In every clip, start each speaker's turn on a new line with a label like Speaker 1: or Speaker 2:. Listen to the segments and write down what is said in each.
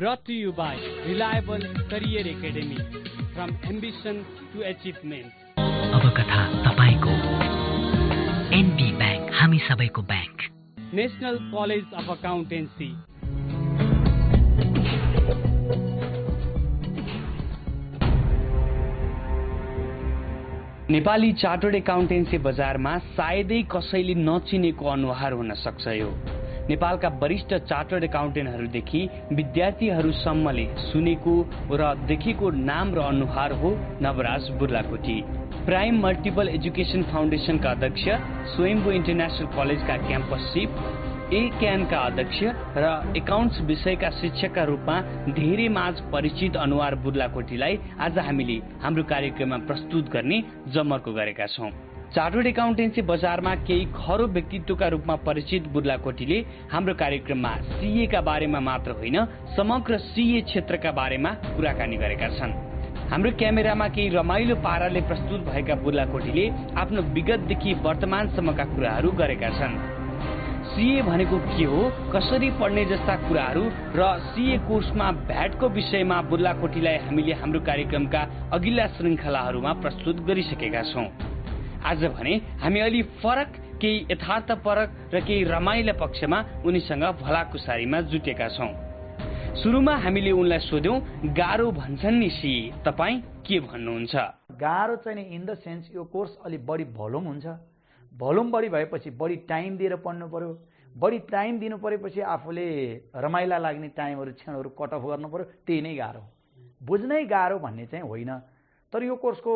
Speaker 1: brought to you by Reliable Career Academy, from ambition to achievement.
Speaker 2: अब कथा तपाईको NB bank, हामी सबैको bank.
Speaker 1: National College of Accountancy. Nepali chartered accountancy बजारमा सायदै कसैले नचिनेको अनुहार हुन सक्छ। यो नेपालका वरिष्ठ चार्टर्ड एकाउन्टेन्टहरूदेखि विद्यार्थीहरूसम्मले सुनेको र देखेको नाम र अनुहार हो Navraj Burlakoti. Prime multiple education फाउन्डेसनका अध्यक्ष, स्वयम्भू इन्टरनेसनल कलेजका क्याम्पस चिफ, एक्यानका अध्यक्ष र एकाउन्ट्स विषयका शिक्षकका रूपमा धेरै माझ परिचित अनुहार बुर्लाकोटीलाई आज हामीले हाम्रो कार्यक्रममा प्रस्तुत गर्ने जमर्को गरेका छौं। चार्टर्ड एकाउन्टेन्सी बजारमा केही खरो व्यक्तित्वका रूपमा परिचित बुर्लाकोटीले हाम्रो कार्यक्रममा सीए का बारेमा मात्र होइन, समग्र सीए क्षेत्रका बारेमा कुराकानी गरेका छन्। हाम्रो क्यामेरामा केही रमाइलो पाराले प्रस्तुत भएका बुर्लाकोटीले आफ्नो विगतदेखि वर्तमानसम्मका कुराहरू गरेका छन्। सीए भनेको के हो, कसरी पढ्ने जस्ता कुराहरू र सीए कोर्समा भ्याटको विषयमा बुर्लाकोटीलाई हामीले हाम्रो कार्यक्रमका अघिल्ला श्रृङ्खलाहरूमा प्रस्तुत गरिसकेका छौं। आज भने हामी अलि फरक, केही यथार्थपरक र केही रमाइला पक्षमा उनीसँग भलाकुसारीमा जुटेका छौं। सुरुमा हामीले उनलाई सोध्यौं, गाह्रो भन्छन् नि सीए, तपाई के भन्नुहुन्छ?
Speaker 3: गाह्रो चाहिँ नि इन द सेन्स यो कोर्स अलि बढी भोल्युम हुन्छ। भोल्युम बढी भएपछि बढी टाइम दिएर पढ्नु पर्यो। बढी टाइम दिनु परेपछि आफूले रमाइला लाग्ने टाइमहरू, क्षणहरू कट अफ गर्नु पर्यो। त्यही नै गाह्रो, बुझ्नै गाह्रो भन्ने चाहिँ होइन। तर यो कोर्सको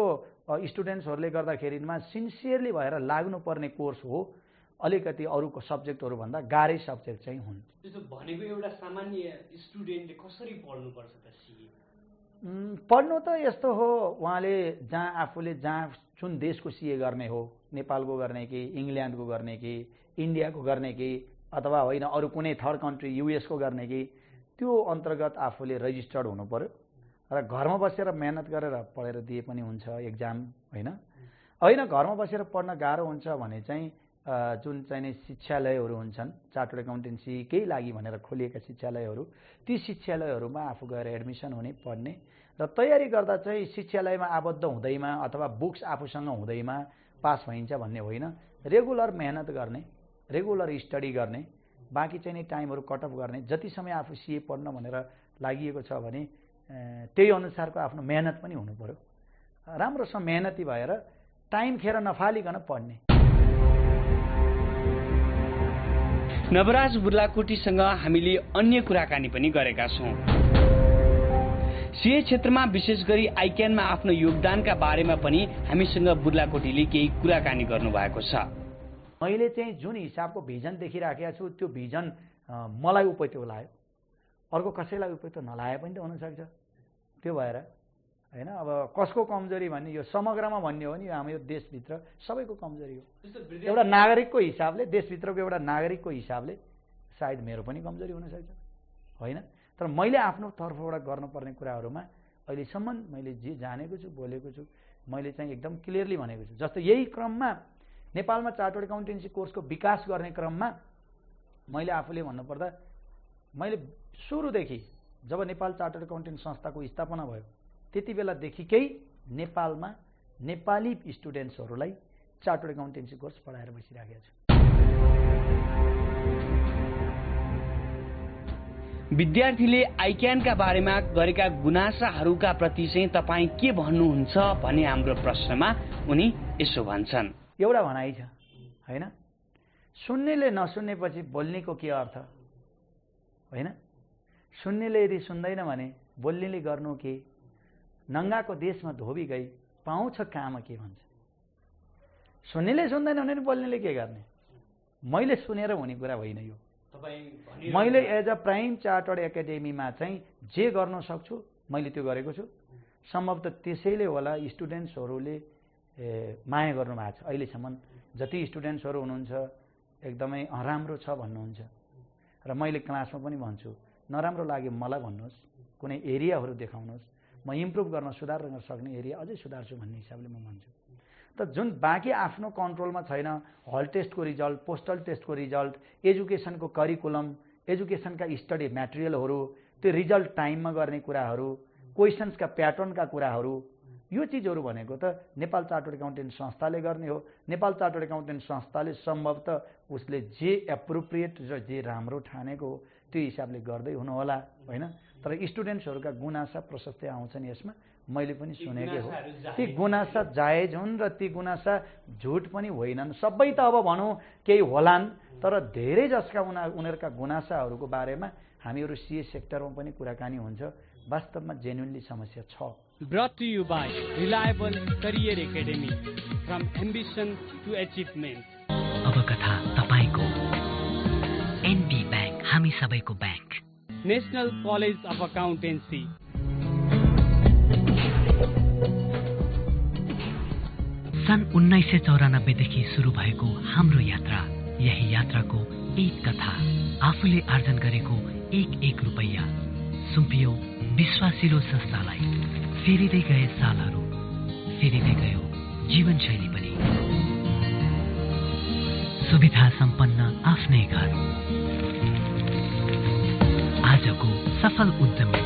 Speaker 3: स्टुडेन्ट्सहरूले गर्दाखेरिमा सिन्सियरली भएर लाग्नुपर्ने कोर्स हो। अलिकति अरूको सब्जेक्टहरू भन्दा गाह्रै सब्जेक्ट चाहिँ हुन्।
Speaker 1: त्यसो भनेको एउटा सामान्य स्टुडेन्टले कसरी पढ्नुपर्छ त सीए?
Speaker 3: पढ्नु त यस्तो हो, उहाँले आफूले जुन देशको सीए गर्ने हो, नेपालको गर्ने कि इङ्ल्यान्डको गर्ने कि इन्डियाको गर्ने कि अथवा होइन अरू कुनै थर्ड कन्ट्री युएसको गर्ने कि त्यो अन्तर्गत आफूले रजिस्टर्ड हुनु पर्यो र घरमा बसेर मेहनत गरेर पढेर दिए पनि हुन्छ एक्जाम। होइन घरमा बसेर पढ्न गाह्रो हुन्छ भने चाहिँ जुन चाहिँ शिक्षालयहरू हुन्छन्, चार्टर्ड एकाउन्टेन्सीकै लागि भनेर खोलिएका शिक्षालयहरू, ती शिक्षालयहरूमा आफू गएर एडमिसन हुने, पढ्ने र तयारी गर्दा चाहिँ शिक्षालयमा आबद्ध हुँदैमा अथवा बुक्स आफूसँग हुँदैमा पास भइन्छ भन्ने होइन। रेगुलर मेहनत गर्ने, रेगुलर स्टडी गर्ने, बाँकी चाहिँ नि टाइमहरू कटअफ गर्ने। जति समय आफू सीए पढ्न भनेर लागिएको छ भने त्यही अनुसारको आफ्नो मेहनत पनि हुनु पर्यो। राम्रोसँग मेहनती भएर टाइम खेर नफालिकन पढ्ने।
Speaker 1: नवराज बुर्लाकोटीसँग हामीले अन्य कुराकानी पनि गरेका छौं। सीए क्षेत्रमा विशेष गरी आइक्यानमा आफ्नो योगदानका बारेमा पनि हामीसँग बुर्लाकोटीले केही कुराकानी गर्नु भएको छ।
Speaker 3: मैले चाहिँ जुन हिसाबको भिजन देखिराखेको छु त्यो भिजन मलाई उपयुक्त लाग्यो, अर्को कसैलाई उपयुक्त नलागे पनि त हुनसक्छ। त्यो भएर होइन, अब कसको कमजोरी भन्ने यो समग्रमा भन्ने हो नि, हाम्रो देशभित्र सबैको कमजोरी हो। एउटा नागरिकको हिसाबले, देशभित्रको एउटा नागरिकको हिसाबले सायद मेरो पनि कमजोरी हुनसक्छ, होइन। तर मैले आफ्नो तर्फबाट गर्नुपर्ने कुराहरूमा अहिलेसम्म मैले जे जानेको छु, बोलेको छु, मैले चाहिँ एकदम क्लियरली भनेको छु। जस्तो यही क्रममा नेपालमा चार्टर्ड एकाउन्टेन्सी कोर्सको विकास गर्ने क्रममा मैले आफूले भन्नुपर्दा मैले सुरुदेखि जब नेपाल चार्टर्ड एकाउन्टेन्ट संस्थाको स्थापना भयो त्यति बेलादेखिकै नेपालमा नेपाली स्टुडेन्ट्सहरूलाई चार्टर्ड एकाउन्टेन्सी कोर्स पढाएर बसिराखेको छु।
Speaker 1: विद्यार्थीले आइक्यानका बारेमा गरेका गुनासाहरूका प्रति चाहिँ तपाईँ के भन्नुहुन्छ भन्ने हाम्रो प्रश्नमा उनी यसो भन्छन्।
Speaker 3: एउटा भनाइ छ, होइन, सुन्नेले नसुन्नेपछि बोल्नेको के अर्थ, होइन। सुन्नेले यदि सुन्दैन भने बोल्नेले गर्नु के, नङ्गाको देशमा धोबी गई पाउँछ काम के भन्छ। सुन्नेले सुन्दैन भने बोल्नेले के गर्ने? मैले सुनेर हुने कुरा होइन यो। मैले एज अ प्राइम चार्टर्ड एकाडेमीमा चाहिँ जे गर्न सक्छु मैले त्यो गरेको छु। सम्भवतः त्यसैले होला स्टुडेन्ट्सहरूले माया गर्नु भएको छ। अहिलेसम्म जति स्टुडेन्ट्सहरू हुनुहुन्छ एकदमै राम्रो छ भन्नुहुन्छ र मैले क्लासमा पनि भन्छु, नराम्रो लाग्यो मलाई भन्नुहोस्, कुनै एरियाहरू देखाउनुहोस्, म इम्प्रुभ गर्न, सुधार गर्न सक्ने एरिया अझै सुधार्छु भन्ने हिसाबले म भन्छु। त जुन बाँकी आफ्नो कन्ट्रोलमा छैन, हल टेस्टको रिजल्ट, पोस्टल टेस्टको रिजल्ट, एजुकेसनको करिकुलम, एजुकेसनका स्टडी म्याटेरियलहरू, त्यो रिजल्ट टाइममा गर्ने कुराहरू, क्वेसन्सका प्याटर्नका कुराहरू, यो चिजहरू भनेको त नेपाल चार्टर्ड एकाउन्टेन्ट संस्थाले गर्ने हो। नेपाल चार्टर्ड एकाउन्टेन्ट संस्थाले सम्भवतः उसले जे एप्रोप्रिएट र जे राम्रो ठानेको हो त्यो हिसाबले गर्दै हुनुहोला होइन। तर स्टुडेन्ट्सहरूका गुनासा प्रशस्तै आउँछन् यसमा, मैले पनि सुनेकै हो। ती गुनासा जायज हुन् र ती गुनासा झुट पनि होइनन्। सबै त अब भनौँ केही होलान्, तर धेरै जसका उनीहरूका गुनासाहरूको बारेमा हामीहरू सीए सेक्टरमा पनि कुराकानी हुन्छ। वास्तवमा जेन्युनली समस्या छ।
Speaker 1: Brought to you by Reliable Career Academy, from ambition to achievement.
Speaker 2: अब कथा तपाईको एनबी बैंक, हामी सबैको bank.
Speaker 1: National College of Accountancy.
Speaker 2: सन् 1994 देखि सुरु भएको हाम्रो यात्रा, यही यात्राको एक कथा, आफूले आर्जन गरेको एक रुपैयाँ सुम्पियो विश्वासिलो संस्थालाई। फेरिँदै गए सालहरू, फेरिँदै गयो जीवनशैली पनि। सुविधा सम्पन्न आफ्नै घर, आजको सफल उद्यमी।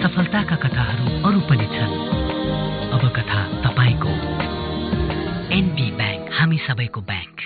Speaker 2: सफलताका कथाहरू अरू पनि छन्। अब कथा तपाईको एनबी बैंक, हामी सबैको बैंक।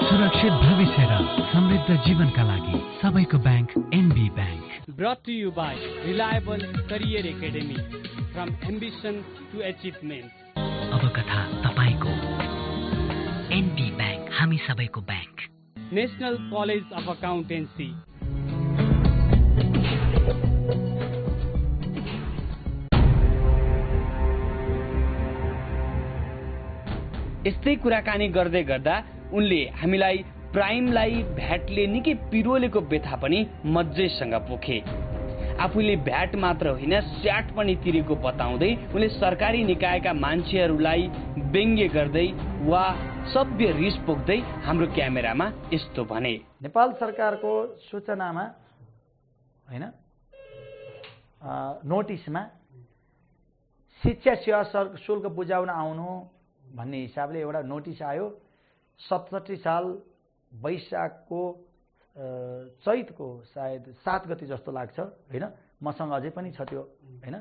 Speaker 2: सुरक्षित भविष्य र समृद्ध जीवनका लागि सबैको bank NB bank.
Speaker 1: Brought to you by Reliable Career Academy, from ambition to achievement.
Speaker 2: अब कथा तपाईको एनबी बैंक, हामी सबैको bank.
Speaker 1: National College of Accountancy. यस्तै कुराकानी गर्दै गर्दा उनले हामीलाई प्राइमलाई भ्याटले निकै पिरोलेको व्यथा पनि मज्जैसँग पोखे। आफूले भ्याट मात्र होइन स्याट पनि तिरेको बताउँदै उनले सरकारी निकायका मान्छेहरूलाई व्यङ्ग्य गर्दै वा सभ्य रिस पोख्दै हाम्रो क्यामेरामा यस्तो भने।
Speaker 3: नेपाल सरकारको सूचनामा होइन नोटिसमा शिक्षा सेवा शुल्क बुझाउन आउनु भन्ने हिसाबले एउटा नोटिस आयो। 67 साल वैशाखको चैतको सायद 7 गते जस्तो लाग्छ होइन, मसँग अझै पनि छ त्यो होइन।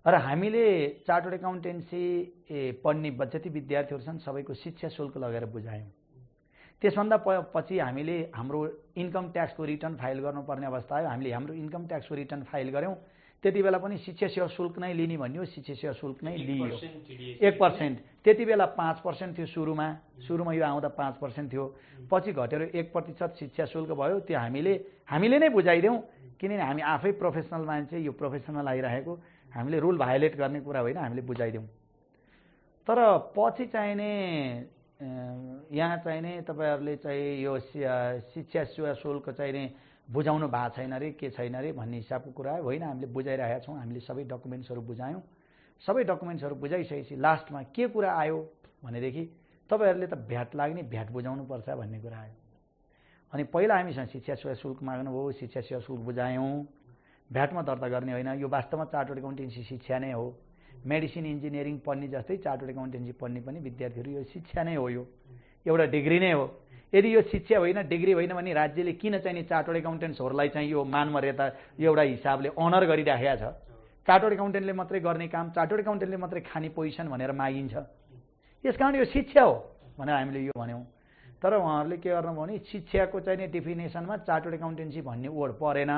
Speaker 3: र हामीले चार्टर्ड एकाउन्टेन्सी पढ्ने जति विद्यार्थीहरू छन् सबैको शिक्षा शुल्क लगेर बुझायौँ। त्यसभन्दा पछि हामीले हाम्रो इन्कम ट्याक्सको रिटर्न फाइल गर्नुपर्ने अवस्था आयो। हामीले हाम्रो इन्कम ट्याक्सको रिटर्न फाइल गऱ्यौँ। त्यति बेला पनि शिक्षा सेवा शुल्क नै लिने भन्यो, शिक्षा सेवा शुल्क नै लियो 1%। त्यति बेला 5% थियो सुरुमा यो आउँदा 5% थियो, पछि घटेर 1% शिक्षा शुल्क भयो। त्यो हामीले नै बुझाइदेऊ, किनभने हामी आफै प्रोफेसनल मान्छे, यो प्रोफेसनल आइरहेको, हामीले रुल भायोलेट गर्ने कुरा होइन, हामीले बुझाइदेऊ। तर पछि चाहिने यहाँ चाहिने तपाईहरुले चाहिँ यो शिक्षा सेवा शुल्क चाहिने बुझाउनु भएको छैन रे, के छैन रे भन्ने हिसाबको कुरा होइन। हामीले बुझाइरहेका छौँ, हामीले सबै डकुमेन्ट्सहरू बुझायौँ। सबै डकुमेन्ट्सहरू बुझाइसकेपछि लास्टमा के कुरा आयो भनेदेखि तपाईहरुले त भ्याट लाग्ने, भ्याट बुझाउनु पर्छ भन्ने कुरा आयो। अनि पहिला हामीसँग शिक्षा सेवा शुल्क माग्नुभयो, शिक्षा सेवा शुल्क बुझायौँ। भ्याटमा दर्ता गर्ने होइन, यो वास्तवमा चार्टर्ड एकाउन्टेन्सी शिक्षा नै हो। मेडिसिन इन्जिनियरिङ पढ्ने जस्तै चार्टर्ड एकाउन्टेन्सी पढ्ने पनि विद्यार्थीहरू यो शिक्षा नै हो, यो एउटा डिग्री नै हो। यदि यो शिक्षा होइन, डिग्री होइन भने राज्यले किन चाहिँ चार्टर्ड एकाउन्टेन्ट्सहरूलाई चाहिँ यो मान मर्यादा एउटा हिसाबले अनर गरिराखेको छ। चार्टर्ड एकाउन्टेन्टले मात्रै गर्ने काम, चार्टर्ड एकाउन्टेन्टले मात्रै खाने पोजिसन भनेर मागिन्छ। यसकारण यो शिक्षा हो भनेर हामीले यो भन्यौँ। तर उहाँहरूले के गर्नुभयो भने शिक्षाको चाहिँ नि डेफिनेसनमा चार्टर्ड एकाउन्टेन्सी भन्ने वर्ड परेन।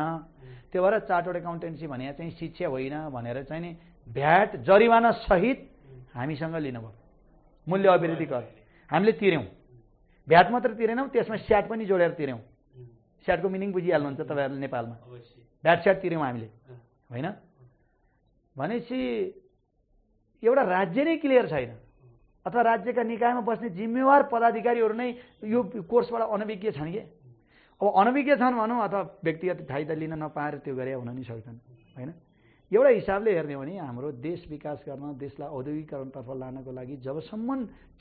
Speaker 3: त्यो भएर चार्टर्ड एकाउन्टेन्सी भने चाहिँ शिक्षा होइन भनेर चाहिँ नि भ्याट जरिवाना सहित हामीसँग लिनुभयो। मूल्य अभिवृद्धि कर हामीले तिर्यौँ, भ्याट मात्र तिरेनौँ, त्यसमा स्याट पनि जोडेर तिर्यौँ। स्याटको मिनिङ बुझिहाल्नुहुन्छ तपाईँहरूले नेपालमा, भ्याट स्याट तिर्यौँ हामीले होइन। भनेपछि एउटा राज्य नै क्लियर छैन अथवा राज्यका निकायमा बस्ने जिम्मेवार पदाधिकारीहरू नै यो कोर्सबाट अनभिज्ञ छन् कि। अब अनभिज्ञ छन् भनौँ अथवा व्यक्तिगत फाइदा लिन नपाएर त्यो गरे हुन नि सक्छन् होइन। एउटा हिसाबले हेर्ने हो भने हाम्रो देश विकास गर्न, देशलाई औद्योगिकरणतर्फ लानको लागि जबसम्म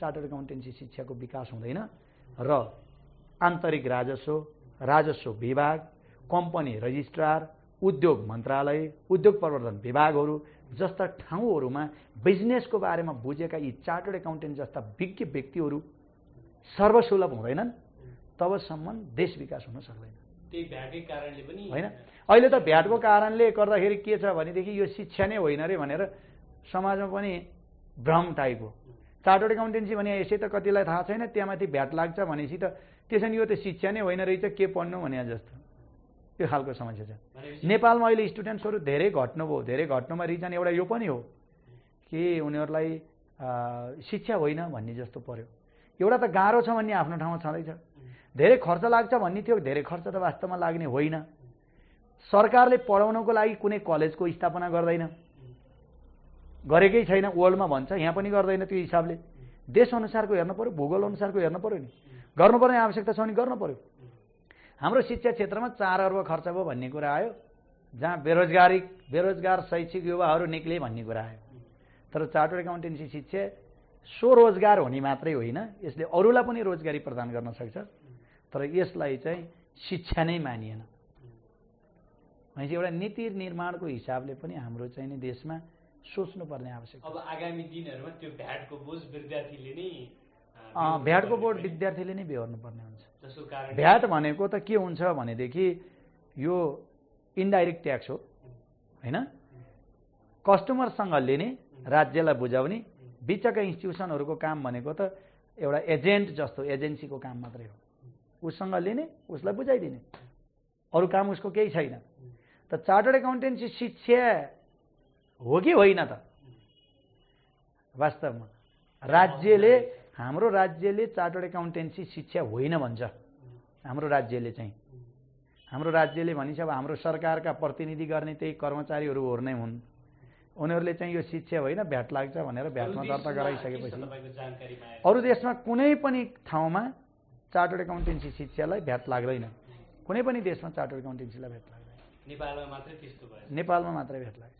Speaker 3: चार्टर्ड एकाउन्टेन्सी शिक्षाको विकास हुँदैन र आन्तरिक राजस्व विभाग, कम्पनी रजिस्ट्रार, उद्योग मन्त्रालय, उद्योग प्रवर्धन विभागहरू जस्ता ठाउँहरूमा बिजनेसको बारेमा बुझेका यी चार्टर्ड एकाउन्टेन्ट जस्ता विज्ञ व्यक्तिहरू सर्वसुलभ हुँदैनन् तबसम्म देश विकास हुन सक्दैन।
Speaker 1: त्यही भ्याटकै कारणले पनि
Speaker 3: होइन। अहिले त भ्याटको कारणले गर्दाखेरि के छ भनेदेखि यो शिक्षा नै होइन रे भनेर समाजमा पनि भ्रम टाइप हो। चार्टर्ड एकाउन्टेन्सी भने यसै त कतिलाई थाहा छैन, त्यहाँमाथि भ्याट लाग्छ भनेपछि त त्यसैले यो त शिक्षा नै होइन रहेछ, के पढ्नु भने जस्तो त्यो खालको समस्या छ। नेपालमा अहिले स्टुडेन्ट्सहरू धेरै घट्नुभयो। धेरै घट्नुमा रिजन एउटा यो पनि हो कि उनीहरूलाई शिक्षा होइन भन्ने जस्तो पर्यो। एउटा त गाह्रो छ भन्ने आफ्नो ठाउँमा छँदैछ, धेरै खर्च लाग्छ भन्ने थियो, धेरै खर्च त वास्तवमा लाग्ने होइन। सरकारले पढाउनको लागि कुनै कलेजको स्थापना गर्दैन, गरेकै छैन, वर्ल्डमा भन्छ, यहाँ पनि गर्दैन। त्यो हिसाबले देशअनुसारको हेर्नु पऱ्यो, भूगोल अनुसारको हेर्नु पऱ्यो नि, गर्नुपर्ने आवश्यकता छ भने गर्नु पऱ्यो। हाम्रो शिक्षा क्षेत्रमा 4 अर्ब खर्च भयो भन्ने कुरा आयो, जहाँ बेरोजगार शैक्षिक युवाहरू निक्ले भन्ने कुरा आयो। तर चार्टर्ड एकाउन्टेन्सी शिक्षा स्वरोजगार हुने मात्रै होइन, यसले अरूलाई पनि रोजगारी प्रदान गर्न सक्छ। तर यसलाई चाहिँ शिक्षा नै मानिएन। भनेपछि एउटा नीति निर्माणको हिसाबले पनि हाम्रो चाहिँ नि देशमा सोच्नुपर्ने आवश्यकता।
Speaker 1: अब आगामी दिनहरूमा त्यो भ्याटको बोझ विद्यार्थीले नै
Speaker 3: भ्याटको बोर्ड विद्यार्थीले नै बेहोर्नुपर्ने हुन्छ।
Speaker 1: जसको कारण
Speaker 3: भ्याट भनेको त के हुन्छ भनेदेखि यो इन्डाइरेक्ट ट्याक्स हो होइन। कस्टमरसँग लिने, राज्यलाई बुझाउने, बिचका इन्स्टिट्युसनहरूको काम भनेको त एउटा एजेन्ट जस्तो एजेन्सीको काम मात्रै हो। उससँग लिने, उसलाई बुझाइदिने, अरू काम उसको केही छैन। त चार्टर्ड एकाउन्टेन्सी शिक्षा हो कि होइन त? वास्तवमा हाम्रो राज्यले चार्टर्ड एकाउन्टेन्सी शिक्षा होइन भन्छ। हाम्रो राज्यले भनिन्छ अब हाम्रो सरकारका प्रतिनिधि गर्ने त्यही कर्मचारीहरू नै हुन्, उनीहरूले चाहिँ यो शिक्षा होइन भ्याट लाग्छ भनेर भ्याटमा दर्ता गराइसकेपछि अरू देशमा कुनै पनि ठाउँमा चार्टर्ड एकाउन्टेन्सी शिक्षालाई भ्याट लाग्दैन। कुनै पनि देशमा चार्टर्ड एकाउन्टेन्सीलाई भ्याट लाग्दैन। नेपालमा मात्रै भ्याट लाग्छ।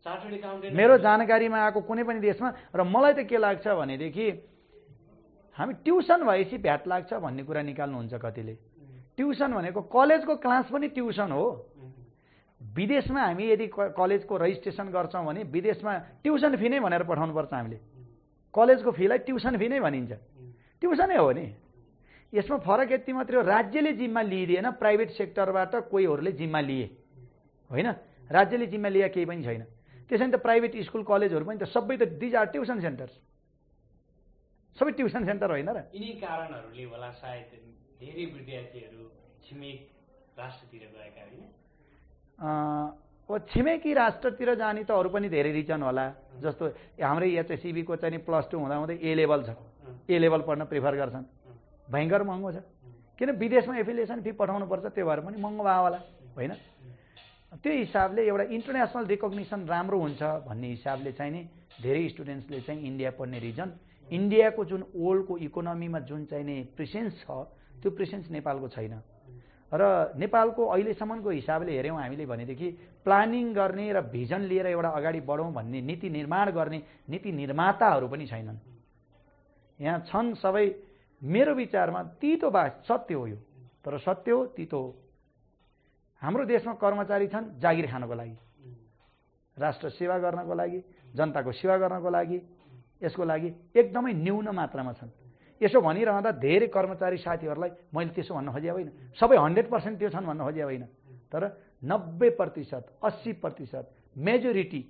Speaker 1: चार्टर्ड एकाउन्टेन्ट
Speaker 3: मेरो जानकारीमा आएको कुनै पनि देशमा। र मलाई त के लाग्छ भनेदेखि हामी ट्युसन भएपछि भ्याट लाग्छ भन्ने कुरा निकाल्नुहुन्छ कतिले। ट्युसन भनेको कलेजको क्लास पनि ट्युसन हो। विदेशमा हामी यदि कलेजको रजिस्ट्रेसन गर्छौँ भने विदेशमा ट्युसन फी नै भनेर पठाउनुपर्छ हामीले। कलेजको फीलाई ट्युसन फी नै भनिन्छ, ट्युसनै हो नि। यसमा फरक यति मात्रै हो, राज्यले जिम्मा लिइदिएन, प्राइभेट सेक्टरबाट कोहीहरूले जिम्मा लिए होइन। राज्यले जिम्मा लिया केही पनि छैन। त्यसैले त प्राइभेट स्कुल कलेजहरू पनि त सबै त दिज आर ट्युसन सेन्टर्स, सबै ट्युसन सेन्टर होइन र।
Speaker 1: यिनी कारणहरूले होला सायद धेरै विद्यार्थीहरू छिमेक राष्ट्रतिर गएका होइन।
Speaker 3: छिमेकी राष्ट्रतिर जाने त अरू पनि धेरै रिजन होला। जस्तो हाम्रै एचएसइबीको चाहिँ +2 हुँदाहुँदै ए लेभल छ, ए लेभल पढ्न प्रिफर गर्छन्। भयङ्कर महँगो छ, किन विदेशमा एफिलिएसन फी पठाउनुपर्छ, त्यो भएर पनि महँगो भयो होला होइन। त्यो हिसाबले एउटा इन्टरनेसनल रिकग्निसन राम्रो हुन्छ भन्ने हिसाबले चाहिँ नि धेरै स्टुडेन्ट्सले चाहिँ इन्डिया पढ्ने रिजन, इन्डियाको जुन वर्ल्डको इकोनोमीमा जुन चाहिँ नि प्रेसेन्स छ त्यो प्रेसेन्स नेपालको छैन। र नेपालको अहिलेसम्मको हिसाबले हेऱ्यौँ हामीले भनेदेखि प्लानिङ गर्ने र भिजन लिएर एउटा अगाडि बढौँ भन्ने, नीति निर्माण गर्ने नीति निर्माताहरू पनि छैनन्। यहाँ छन् सबै। मेरो विचारमा तितो सत्य हो यो, तर सत्य हो, तितो हो। हाम्रो देशमा कर्मचारी छन् जागिर खानको लागि, राष्ट्र सेवा गर्नको लागि, जनताको सेवा गर्नको लागि, यसको लागि एकदमै न्यून मात्रामा छन्। यसो भनिरहँदा धेरै कर्मचारी साथीहरूलाई मैले त्यसो भन्न खोजेको होइन, सबै 100% त्यो छन् भन्न खोजेको होइन, तर 90%, 80%, मेजोरिटी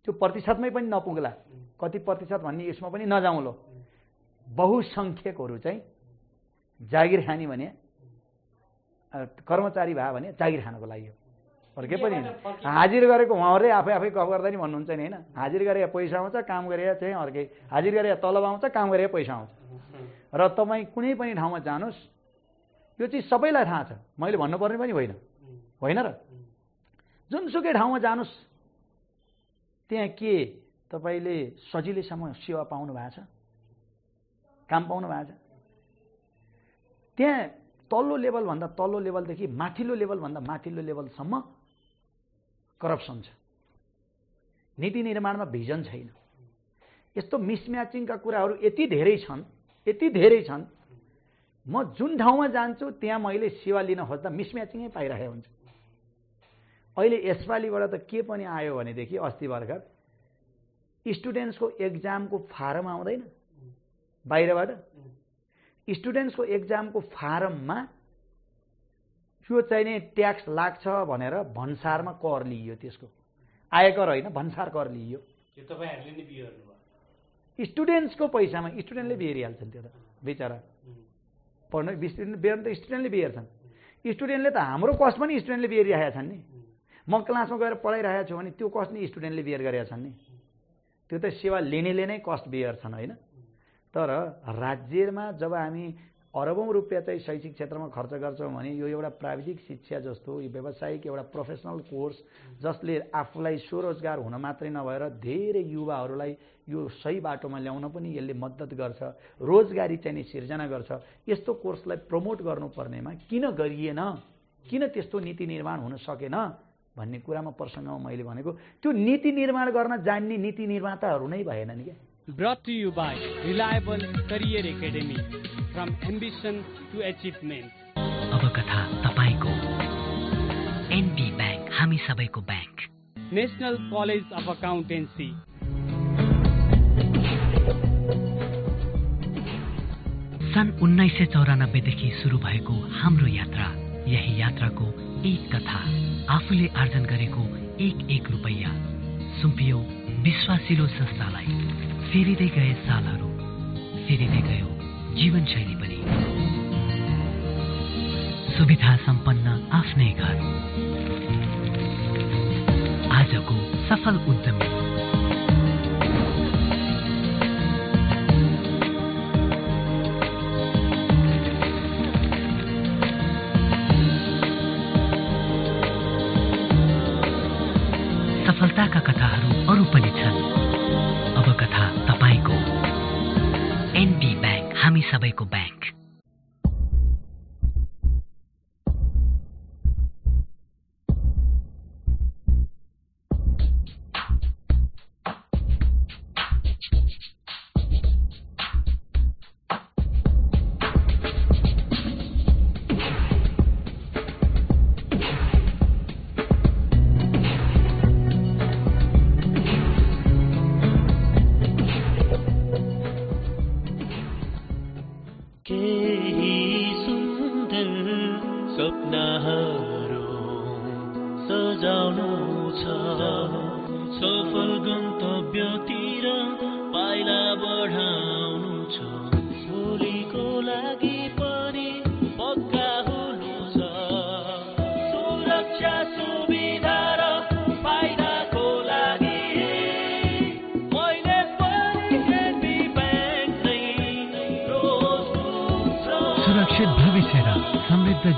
Speaker 3: त्यो प्रतिशतमै पनि नपुग्ला, कति प्रतिशत भन्ने यसमा पनि नजाउँलो, बहुसङ्ख्यकहरू चाहिँ जागिर खाने भने कर्मचारी भए भने जागिर खानको लागि हो। के पनि हाजिर गरेको उहाँहरूले आफै गफ गर्दा नि भन्नुहुन्छ नि होइन, हाजिर गरे पैसा आउँछ, काम गरे चाहिँ अर्कै, हाजिर गरे तलब आउँछ, काम गरे पैसा आउँछ। र तपाईँ कुनै पनि ठाउँमा जानुहोस्, यो चिज सबैलाई थाहा छ, मैले भन्नुपर्ने पनि होइन र। जुनसुकै ठाउँमा जानुहोस् त्यहाँ के तपाईँले सजिलैसम्म सेवा पाउनु भएको छ, काम पाउनु भएको छ? त्यहाँ तल्लो लेभलभन्दा तल्लो लेभलदेखि माथिल्लो लेभलभन्दा माथिल्लो लेभलसम्म करप्सन छ, नीति निर्माणमा भिजन छैन। यस्तो मिसम्याचिङका कुराहरू यति धेरै छन्, म जुन ठाउँमा जान्छु त्यहाँ मैले सेवा लिन खोज्दा मिसम्याचिङै पाइरहेको हुन्छ। अहिले यसपालिबाट त के पनि आयो भनेदेखि अस्ति भर्खर स्टुडेन्ट्सको एक्जामको फारम आउँदैन बाहिरबाट, स्टुडेन्ट्सको एक्जामको फारममा त्यो चाहिँ नि ट्याक्स लाग्छ भनेर भन्सारमा कर लिइयो, त्यसको आयकर होइन भन्सार कर लिइयो। स्टुडेन्ट्सको पैसामा स्टुडेन्टले बिहेरिहाल्छन्, त्यो त बिचरा पढ्नु बिहेर्नु त स्टुडेन्टले बिहेर्छन्। स्टुडेन्टले त हाम्रो कस्ट पनि स्टुडेन्टले बिहेरिरहेका छन् नि। म क्लासमा गएर पढाइरहेको छु भने त्यो कस्ट नि स्टुडेन्टले बिहेर गरेका छन् नि, त्यो त सेवा लिनेले नै कस्ट बिहेर्छन् होइन। तर राज्यमा जब हामी अरबौं रुपियाँ चाहिँ शैक्षिक क्षेत्रमा खर्च गर्छौँ भने यो एउटा प्राविधिक शिक्षा जस्तो यो व्यावसायिक एउटा प्रोफेसनल कोर्स जसले आफूलाई स्वरोजगार हुन मात्रै नभएर धेरै युवाहरूलाई यो सही बाटोमा ल्याउन पनि यसले मद्दत गर्छ, रोजगारी चाहिँ नि सिर्जना गर्छ। यस्तो कोर्सलाई प्रमोट गर्नुपर्नेमा किन गरिएन, किन त्यस्तो नीति निर्माण हुन सकेन भन्ने कुरामा प्रसङ्गमा मैले भनेको त्यो नीति निर्माण गर्न जान्ने नीति निर्माताहरू नै भएनन् क्या।
Speaker 1: Brought to you by Reliable Career Academy, from ambition to achievement.
Speaker 2: अब कथा तपाईको एनबी बैंक, हामी सबैको bank.
Speaker 1: National college of accountancy.
Speaker 2: सन् 1994 देखि सुरु भएको हाम्रो यात्रा, यही यात्राको एक कथा, आफूले आर्जन गरेको एक रुपैयाँ सुम्पियो विश्वासिलो संस्थालाई। फेरिँदै गए सालहरू, फेरिँदै गयो जीवनशैली पनि। सुविधा सम्पन्न आफ्नै घर, आजको सफल उद्यमी। सफलताका कथाहरू अरू पनि छन्। अब कथा तपाईको एनबी बैंक, हामी सबैको बैंक।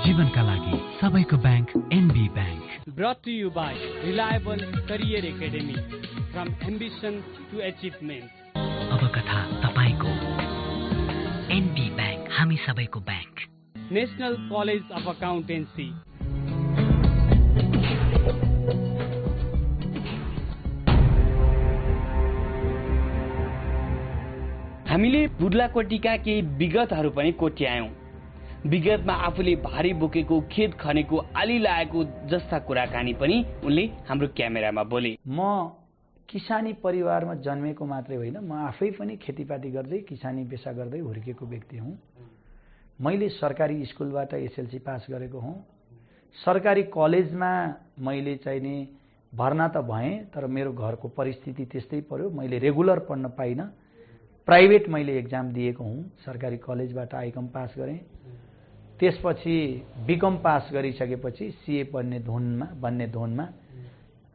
Speaker 2: जीवनका लागि सबैको bank NB bank.
Speaker 1: Brought to you by Reliable Career Academy, from ambition to achievement.
Speaker 2: अब कथा तपाईको एनबी बैंक, हामी सबैको bank.
Speaker 1: National college of accountancy. हामीले बुढलाकोटीका केही विगतहरू पनि कोट्यायौं। विगतमा आफूले भारी बोकेको, खेत खनेको, आली लागेको जस्ता कुराकानी पनि उनले हाम्रो क्यामेरामा बोले।
Speaker 3: म किसानी परिवारमा जन्मेको मात्रै होइन, म आफै पनि खेतीपाती गर्दै किसानी पेसा गर्दै हुर्केको व्यक्ति हुँ। मैले सरकारी स्कुलबाट एसएलसी पास गरेको हुँ। सरकारी कलेजमा मैले चाहिँ नि भर्ना त भएँ, तर मेरो घरको परिस्थिति त्यस्तै पर्यो, मैले रेगुलर पढ्न पाइनँ। प्राइभेट मैले एक्जाम दिएको हुँ, सरकारी कलेजबाट आइकम पास गरेँ। त्यसपछि बीकम पास गरिसकेपछि सीए भन्ने धुनमा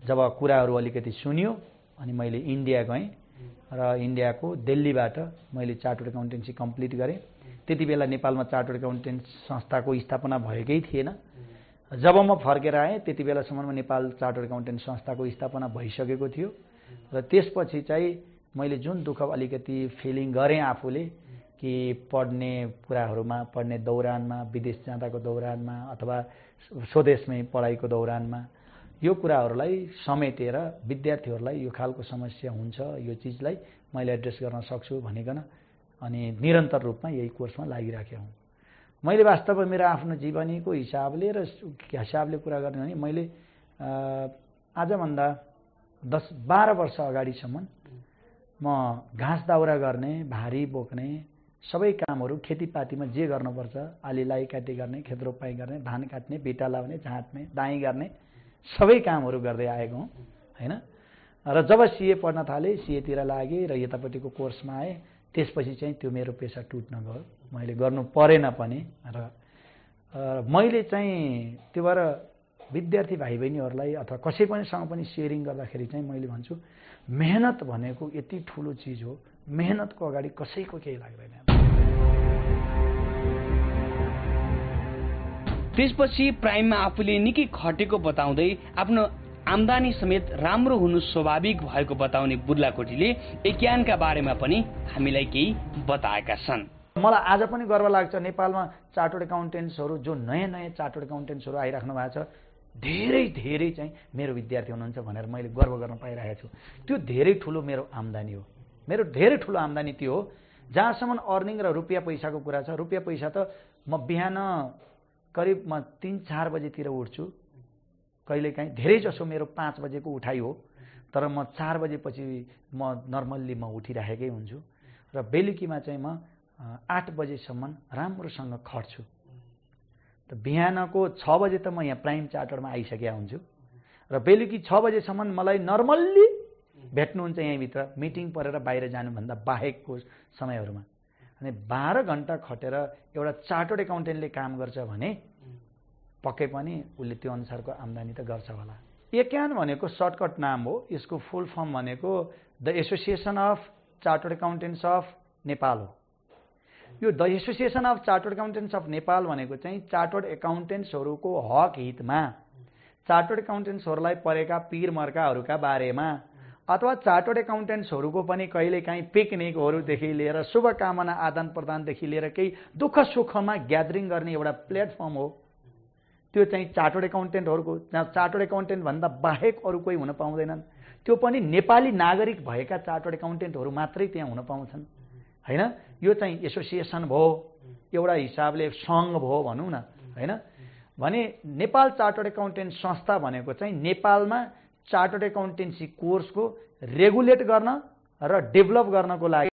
Speaker 3: जब कुराहरू अलिकति सुनियो अनि मैले इन्डिया गएँ र इन्डियाको दिल्लीबाट मैले चार्टर्ड एकाउन्टेन्सी कम्प्लिट गरेँ। त्यति बेला नेपालमा चार्टर्ड एकाउन्टेन्ट संस्थाको स्थापना भएकै थिएन। जब म फर्केर आएँ त्यति बेलासम्ममा नेपाल चार्टर्ड एकाउन्टेन्ट संस्थाको स्थापना भइसकेको थियो र त्यसपछि चाहिँ मैले जुन दुःख अलिकति फिलिङ गरेँ आफूले कि पढ्ने कुराहरूमा, पढ्ने दौरानमा, विदेश जाँदाको दौरानमा अथवा स्वदेशमै पढाइको दौरानमा यो कुराहरूलाई समेटेर विद्यार्थीहरूलाई यो खालको समस्या हुन्छ, यो चिजलाई मैले एड्रेस गर्न सक्छु भनिकन अनि निरन्तर रूपमा यही कोर्समा लागिराखेको हुँ। मैले वास्तवमा मेरो आफ्नो जीवनीको हिसाबले कुरा गर्ने भने मैले आजभन्दा 10-12 वर्ष अगाडिसम्म म घाँस दाउरा गर्ने, भारी बोक्ने सबै कामहरू खेतीपातीमा जे गर्नुपर्छ, आली लाई काटी गर्ने, खेत रोपाई गर्ने, धान काट्ने, बिटा लाउने, झाँट्ने, दाइँ गर्ने सबै कामहरू गर्दै आएको हुँ हैन। र जब सीए पढ्न थालेँ, सीएतिर लागेँ र यतापट्टिको कोर्समा आएँ, त्यसपछि चाहिँ त्यो मेरो पेसा टुट्न गयो। मैले गर्नु परेन पनि र मैले चाहिँ त्यो भएर विद्यार्थी भाइ बहिनीहरूलाई अथवा कसै पनिसँग पनि सेयरिङ गर्दाखेरि चाहिँ मैले भन्छु मेहनत भनेको यति ठुलो चिज हो, मेहनतको अगाडि कसैको केही लाग्दैन।
Speaker 1: त्यसपछि प्राइममा आफूले निकै खटेको बताउँदै आफ्नो आम्दानी समेत राम्रो हुनु स्वाभाविक भएको बताउने बुर्लाकोटीले विज्ञानका बारेमा पनि हामीलाई केही बताएका छन्।
Speaker 3: मलाई आज पनि गर्व लाग्छ नेपालमा चार्टर्ड एकाउन्टेन्ट्सहरू जो नयाँ चार्टर्ड एकाउन्टेन्ट्सहरू आइराख्नु भएको छ, धेरै चाहिँ मेरो विद्यार्थी हुनुहुन्छ भनेर मैले गर्व गर्न पाइरहेको छु। त्यो धेरै ठुलो मेरो आम्दानी हो। मेरो धेरै ठुलो आम्दानी त्यो हो जहाँसम्म अर्निङ र रुपियाँ पैसाको कुरा छ। रुपियाँ पैसा त म बिहान करिब 3-4 बजेतिर उठ्छु, कहिलेकाहीँ धेरै जसो मेरो 5 बजेको उठाइ हो, तर म 4 बजेपछि म नर्मल्ली उठिराखेकै हुन्छु र बेलुकीमा चाहिँ म 8 बजेसम्म राम्रोसँग खट्छु। त बिहानको 6 बजे त म यहाँ प्राइम चार्टरमा आइसकेका हुन्छु र बेलुकी 6 बजेसम्म मलाई नर्मल्ली भेट्नुहुन्छ यहीँभित्र मिटिङ परेर बाहिर जानुभन्दा बाहेकको समयहरूमा। अनि 12 घण्टा खटेर एउटा चार्टर्ड एकाउन्टेन्टले काम गर्छ भने पक्कै पनि उसले त्यो अनुसारको आम्दानी त गर्छ होला। एक्यान भनेको सर्टकट नाम हो। यसको फुल फर्म भनेको the association of chartered accountants of Nepal हो। यो the association of chartered accountants of Nepal भनेको चाहिँ चार्टर्ड एकाउन्टेन्ट्सहरूको हक हितमा, चार्टर्ड एकाउन्टेन्ट्सहरूलाई परेका पीर मर्काहरूका बारेमा अथवा चार्टर्ड एकाउन्टेन्ट्सहरूको पनि कहिलेकाहीँ पिकनिकहरूदेखि लिएर शुभकामना आदान प्रदानदेखि लिएर केही दुःख सुखमा ग्यादरिङ गर्ने एउटा प्लेटफर्म हो। त्यो चाहिँ चार्टर्ड एकाउन्टेन्टहरूको, चार्टर्ड एकाउन्टेन्ट भन्दा बाहेक अरू कोही हुन पाउँदैनन्। त्यो पनि नेपाली नागरिक भएका चार्टर्ड एकाउन्टेन्टहरू मात्रै त्यहाँ हुन पाउँछन् हैन। यो चाहिँ एसोसिएसन भयो, एउटा हिसाबले सङ्घ भयो भनौँ न हैन। भने नेपाल चार्टर्ड एकाउन्टेन्ट संस्था भनेको चाहिँ नेपालमा चार्टर्ड एकाउन्टेन्सी कोर्सको रेगुलेट गर्न र डेभलप गर्नको लागि